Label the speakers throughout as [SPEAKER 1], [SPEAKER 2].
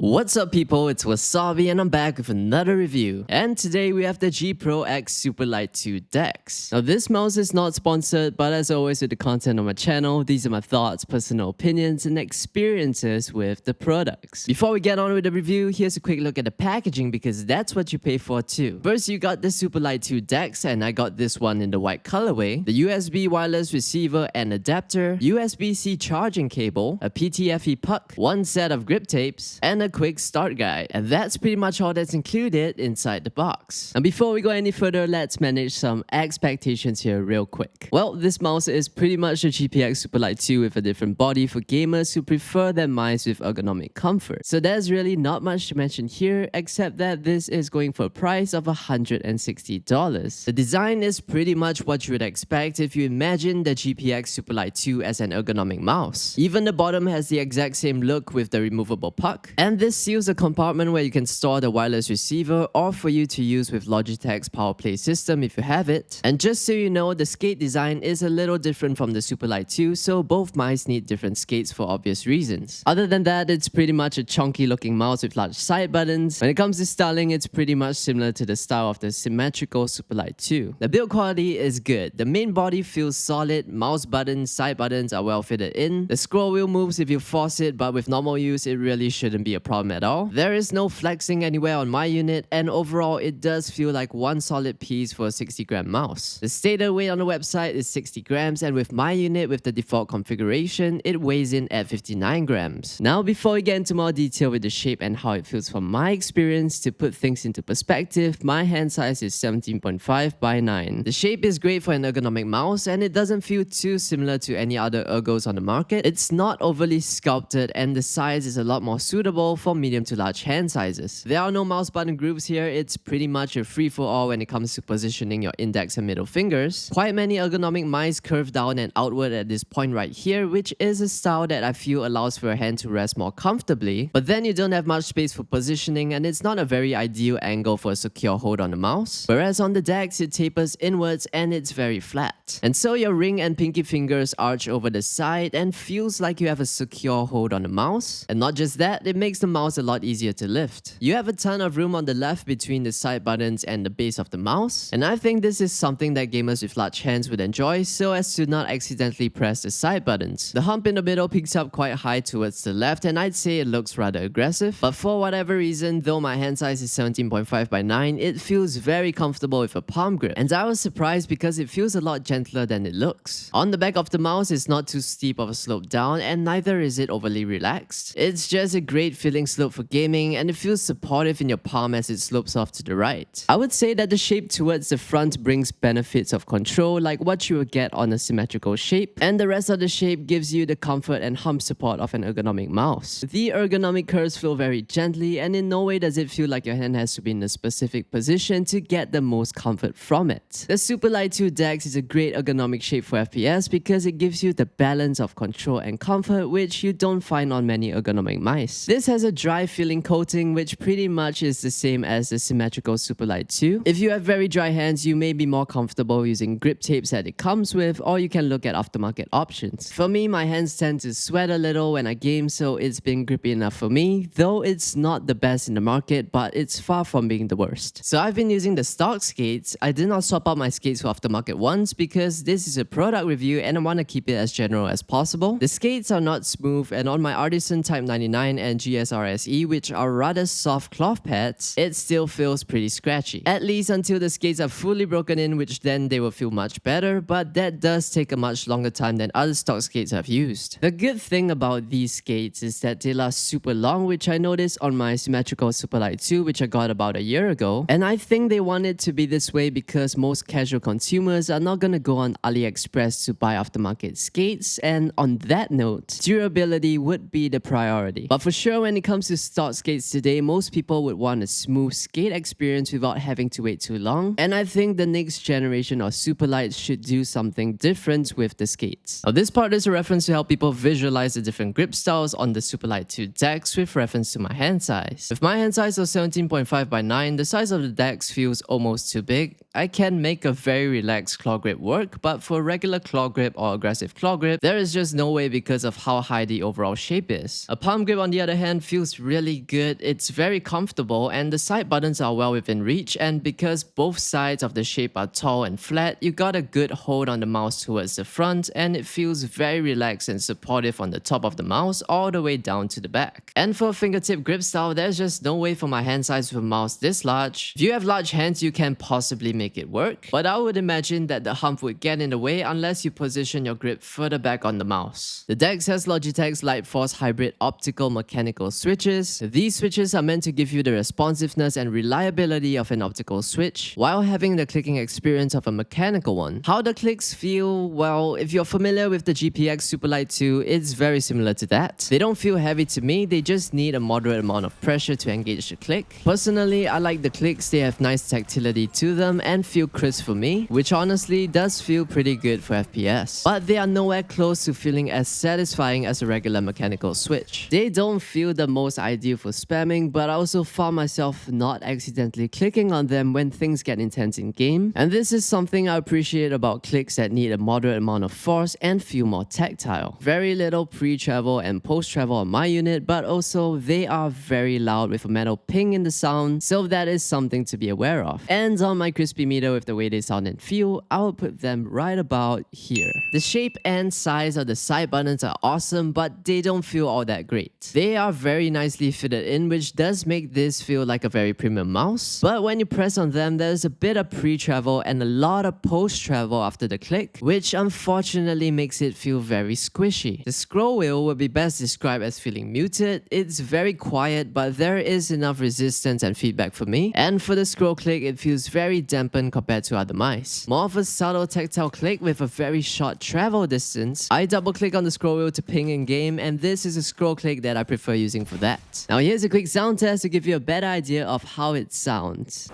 [SPEAKER 1] What's up people, it's Wasabi and I'm back with another review. And today we have the GPX Superlight 2 DEX. Now this mouse is not sponsored, but as always with the content on my channel, these are my thoughts, personal opinions and experiences with the products. Before we get on with the review, here's a quick look at the packaging because that's what you pay for too. First you got the Superlight 2 DEX and I got this one in the white colorway, the USB wireless receiver and adapter, USB-C charging cable, a PTFE puck, one set of grip tapes, and a quick start guide. And that's pretty much all that's included inside the box. And before we go any further, let's manage some expectations here real quick. Well, this mouse is pretty much a GPX Superlight 2 with a different body for gamers who prefer their mice with ergonomic comfort. So there's really not much to mention here except that this is going for a price of $160. The design is pretty much what you would expect if you imagine the GPX Superlight 2 as an ergonomic mouse. Even the bottom has the exact same look with the removable puck, and this seals a compartment where you can store the wireless receiver or for you to use with Logitech's power play system if you have it. And just so you know, the skate design is a little different from the Superlight 2, so both mice need different skates for obvious reasons. Other than that, it's pretty much a chunky looking mouse with large side buttons. When it comes to styling, it's pretty much similar to the style of the symmetrical Superlight 2. The build quality is good. The main body feels solid, mouse buttons, side buttons are well fitted in. The scroll wheel moves if you force it, but with normal use, it really shouldn't be a problem at all. There is no flexing anywhere on my unit, and overall it does feel like one solid piece for a 60-gram mouse. The stated weight on the website is 60 grams, and with my unit with the default configuration, it weighs in at 59 grams. Now before we get into more detail with the shape and how it feels from my experience, to put things into perspective, my hand size is 17.5 by 9. The shape is great for an ergonomic mouse, and it doesn't feel too similar to any other ergos on the market. It's not overly sculpted, and the size is a lot more suitable for medium to large hand sizes. There are no mouse button grooves here. It's pretty much a free-for-all when it comes to positioning your index and middle fingers. Quite many ergonomic mice curve down and outward at this point right here, which is a style that I feel allows for your hand to rest more comfortably, but then you don't have much space for positioning and it's not a very ideal angle for a secure hold on the mouse. Whereas on the DEX, it tapers inwards and it's very flat. And so your ring and pinky fingers arch over the side and feels like you have a secure hold on the mouse. And not just that, it makes the mouse a lot easier to lift. You have a ton of room on the left between the side buttons and the base of the mouse, and I think this is something that gamers with large hands would enjoy so as to not accidentally press the side buttons. The hump in the middle peaks up quite high towards the left and I'd say it looks rather aggressive, but for whatever reason, though my hand size is 17.5 by 9, it feels very comfortable with a palm grip, and I was surprised because it feels a lot gentler than it looks. On the back of the mouse, it's not too steep of a slope down and neither is it overly relaxed. It's just a great feeling slope for gaming and it feels supportive in your palm as it slopes off to the right. I would say that the shape towards the front brings benefits of control like what you would get on a symmetrical shape, and the rest of the shape gives you the comfort and hump support of an ergonomic mouse. The ergonomic curves flow very gently and in no way does it feel like your hand has to be in a specific position to get the most comfort from it. The Superlight 2 DEX is a great ergonomic shape for FPS because it gives you the balance of control and comfort which you don't find on many ergonomic mice. This has a dry feeling coating which pretty much is the same as the symmetrical Superlight 2. If you have very dry hands, you may be more comfortable using grip tapes that it comes with, or you can look at aftermarket options. For me, my hands tend to sweat a little when I game, so it's been grippy enough for me, though it's not the best in the market, but it's far from being the worst. So I've been using the stock skates. I did not swap out my skates for aftermarket ones because this is a product review and I want to keep it as general as possible. The skates are not smooth, and on my Artisan Type 99 and GSRSE, which are rather soft cloth pads, it still feels pretty scratchy. At least until the skates are fully broken in, which then they will feel much better, but that does take a much longer time than other stock skates I've used. The good thing about these skates is that they last super long, which I noticed on my symmetrical Superlight 2, which I got about a year ago, and I think they want it to be this way because most casual consumers are not gonna go on AliExpress to buy aftermarket skates, and on that note, durability would be the priority. But for sure, when it comes to stock skates today, most people would want a smooth skate experience without having to wait too long, and I think the next generation of Superlights should do something different with the skates. Now this part is a reference to help people visualize the different grip styles on the Superlight 2 DEX with reference to my hand size. With my hand size of 17.5 by 9, the size of the DEX feels almost too big. I can make a very relaxed claw grip work, but for regular claw grip or aggressive claw grip, there is just no way because of how high the overall shape is. A palm grip on the other hand feels really good. It's very comfortable and the side buttons are well within reach, and because both sides of the shape are tall and flat, you got a good hold on the mouse towards the front, and it feels very relaxed and supportive on the top of the mouse all the way down to the back. And for fingertip grip style, there's just no way for my hand size with a mouse this large. If you have large hands, you can possibly make it work, but I would imagine that the hump would get in the way unless you position your grip further back on the mouse. The DEX has Logitech's Lightforce hybrid optical mechanical switches. These switches are meant to give you the responsiveness and reliability of an optical switch while having the clicking experience of a mechanical one. How the clicks feel? Well, if you're familiar with the GPX Superlight 2, it's very similar to that. They don't feel heavy to me, they just need a moderate amount of pressure to engage the click. Personally, I like the clicks, they have nice tactility to them and feel crisp for me, which honestly does feel pretty good for FPS. But they are nowhere close to feeling as satisfying as a regular mechanical switch. They don't feel the most ideal for spamming, but I also found myself not accidentally clicking on them when things get intense in game, and this is something I appreciate about clicks that need a moderate amount of force and feel more tactile. Very little pre-travel and post-travel on my unit, but also they are very loud with a metal ping in the sound, so that is something to be aware of. And on my crispy meter with the way they sound and feel, I will put them right about here. The shape and size of the side buttons are awesome, but they don't feel all that great. They are very nicely fitted in, which does make this feel like a very premium mouse, but when you press on them, there's a bit of pre-travel and a lot of post-travel after the click, which unfortunately makes it feel very squishy. The scroll wheel would be best described as feeling muted. It's very quiet, but there is enough resistance and feedback for me, and for the scroll click, it feels very dampened compared to other mice. More of a subtle tactile click with a very short travel distance. I double click on the scroll wheel to ping in game, and this is a scroll click that I prefer using for that. Now here's a quick sound test to give you a better idea of how it sounds.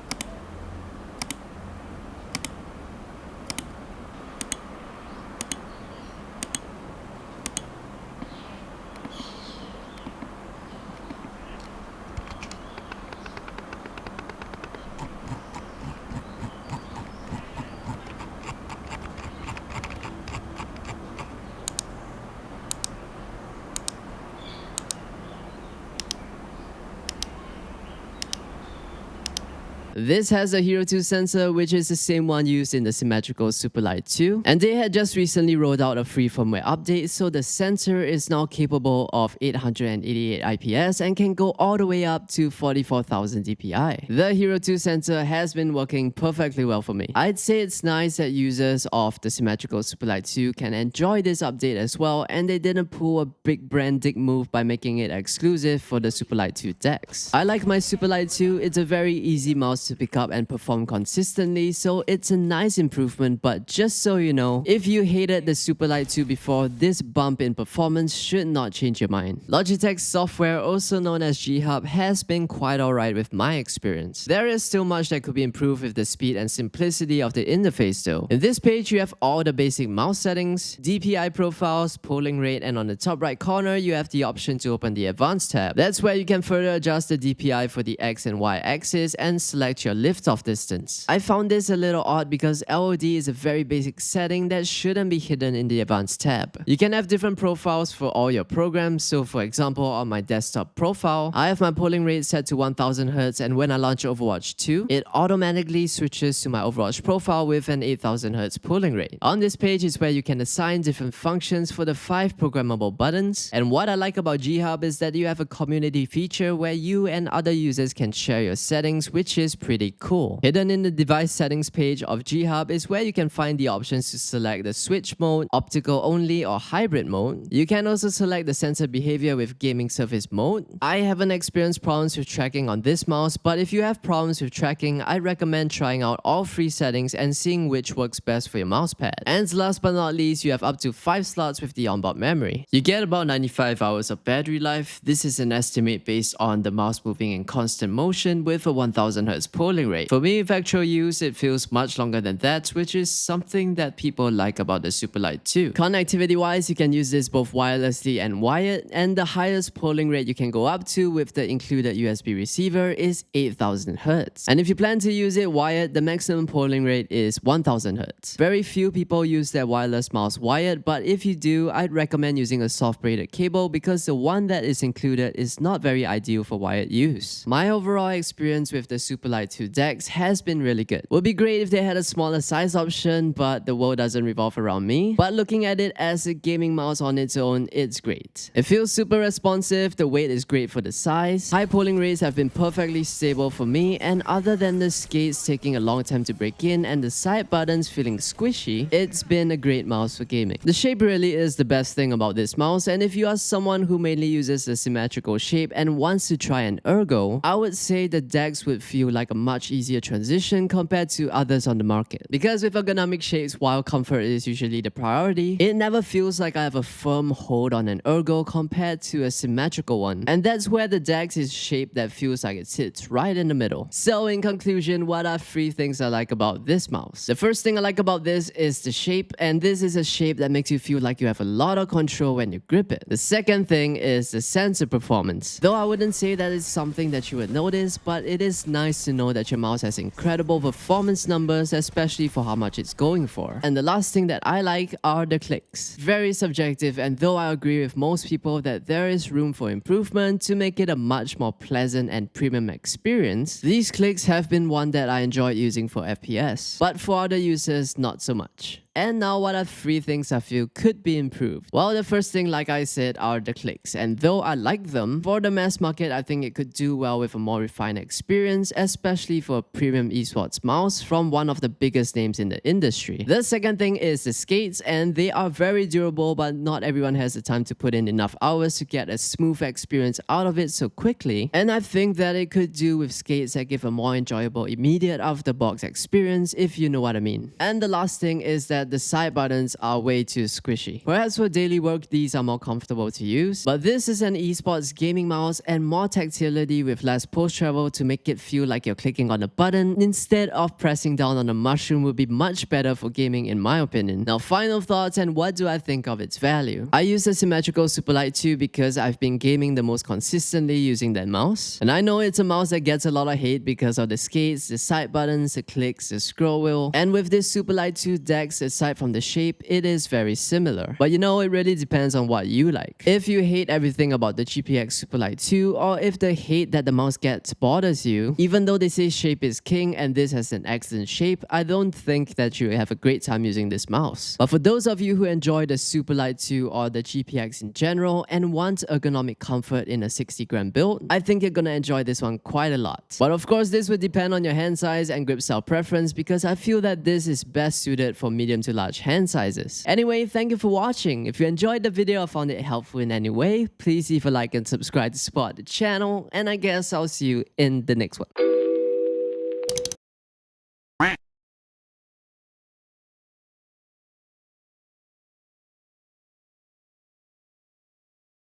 [SPEAKER 1] This has a Hero 2 sensor, which is the same one used in the symmetrical Superlight 2, and they had just recently rolled out a free firmware update, so the sensor is now capable of 888 IPS and can go all the way up to 44,000 dpi. The Hero 2 sensor has been working perfectly well for me. I'd say it's nice that users of the symmetrical Superlight 2 can enjoy this update as well, and they didn't pull a big brand dick move by making it exclusive for the Superlight 2 DEX. I like my Superlight 2, it's a very easy mouse to pick up and perform consistently, so it's a nice improvement, but just so you know, if you hated the Superlight 2 before, this bump in performance should not change your mind. Logitech's software, also known as G-Hub, has been quite alright with my experience. There is still much that could be improved with the speed and simplicity of the interface though. In this page, you have all the basic mouse settings, DPI profiles, polling rate, and on the top right corner, you have the option to open the advanced tab. That's where you can further adjust the DPI for the X and Y axis and select your lift-off distance. I found this a little odd because LOD is a very basic setting that shouldn't be hidden in the advanced tab. You can have different profiles for all your programs, so for example, on my desktop profile, I have my polling rate set to 1000 Hz, and when I launch Overwatch 2, it automatically switches to my Overwatch profile with an 8000 Hz polling rate. On this page is where you can assign different functions for the 5 programmable buttons, and what I like about G-Hub is that you have a community feature where you and other users can share your settings, which is pretty cool. Hidden in the device settings page of G-Hub is where you can find the options to select the switch mode, optical only, or hybrid mode. You can also select the sensor behavior with gaming surface mode. I haven't experienced problems with tracking on this mouse, but if you have problems with tracking, I recommend trying out all 3 settings and seeing which works best for your mousepad. And last but not least, you have up to 5 slots with the onboard memory. You get about 95 hours of battery life. This is an estimate based on the mouse moving in constant motion with a 1000 Hz highest polling rate. For me, with actual use, it feels much longer than that, which is something that people like about the Superlight 2. Connectivity wise, you can use this both wirelessly and wired, and the highest polling rate you can go up to with the included USB receiver is 8000 Hz. And if you plan to use it wired, the maximum polling rate is 1000 Hz. Very few people use their wireless mouse wired, but if you do, I'd recommend using a soft braided cable because the one that is included is not very ideal for wired use. My overall experience with the Superlight 2 DEX has been really good. Would be great if they had a smaller size option, but the world doesn't revolve around me. But looking at it as a gaming mouse on its own, it's great. It feels super responsive, the weight is great for the size, high polling rates have been perfectly stable for me, and other than the skates taking a long time to break in and the side buttons feeling squishy, it's been a great mouse for gaming. The shape really is the best thing about this mouse, and if you are someone who mainly uses a symmetrical shape and wants to try an ergo, I would say the DEX would feel like a much easier transition compared to others on the market. Because with ergonomic shapes, while comfort is usually the priority, it never feels like I have a firm hold on an ergo compared to a symmetrical one. And that's where the DEX is shaped that feels like it sits right in the middle. So in conclusion, what are 3 things I like about this mouse? The first thing I like about this is the shape, and this is a shape that makes you feel like you have a lot of control when you grip it. The second thing is the sensor performance. Though I wouldn't say that it's something that you would notice, but it is nice to know that your mouse has incredible performance numbers, especially for how much it's going for. And the last thing that I like are the clicks. Very subjective, and though I agree with most people that there is room for improvement to make it a much more pleasant and premium experience, these clicks have been one that I enjoyed using for FPS. But for other users, not so much. And now, what are 3 things I feel could be improved? Well, the first thing, like I said, are the clicks. And though I like them, for the mass market, I think it could do well with a more refined experience, especially for a premium esports mouse from one of the biggest names in the industry. The second thing is the skates, and they are very durable, but not everyone has the time to put in enough hours to get a smooth experience out of it so quickly. And I think that it could do with skates that give a more enjoyable, immediate out-of-the-box experience, if you know what I mean. And the last thing is that the side buttons are way too squishy. Perhaps for daily work, these are more comfortable to use, but this is an esports gaming mouse, and more tactility with less post travel to make it feel like you're clicking on a button instead of pressing down on a mushroom would be much better for gaming in my opinion. Now, final thoughts and what do I think of its value? I use the symmetrical Superlight 2 because I've been gaming the most consistently using that mouse, and I know it's a mouse that gets a lot of hate because of the skates, the side buttons, the clicks, the scroll wheel, and with this Superlight 2 DEX, aside from the shape, it is very similar. But you know, it really depends on what you like. If you hate everything about the GPX Superlight 2, or if the hate that the mouse gets bothers you, even though they say shape is king and this has an excellent shape, I don't think that you have a great time using this mouse. But for those of you who enjoy the Superlight 2 or the GPX in general and want ergonomic comfort in a 60-gram build, I think you're gonna enjoy this one quite a lot. But of course, this would depend on your hand size and grip style preference because I feel that this is best suited for medium to large hand sizes. Anyway, thank you for watching. If you enjoyed the video or found it helpful in any way, please leave a like and subscribe to support the channel, and I guess I'll see you in the next one.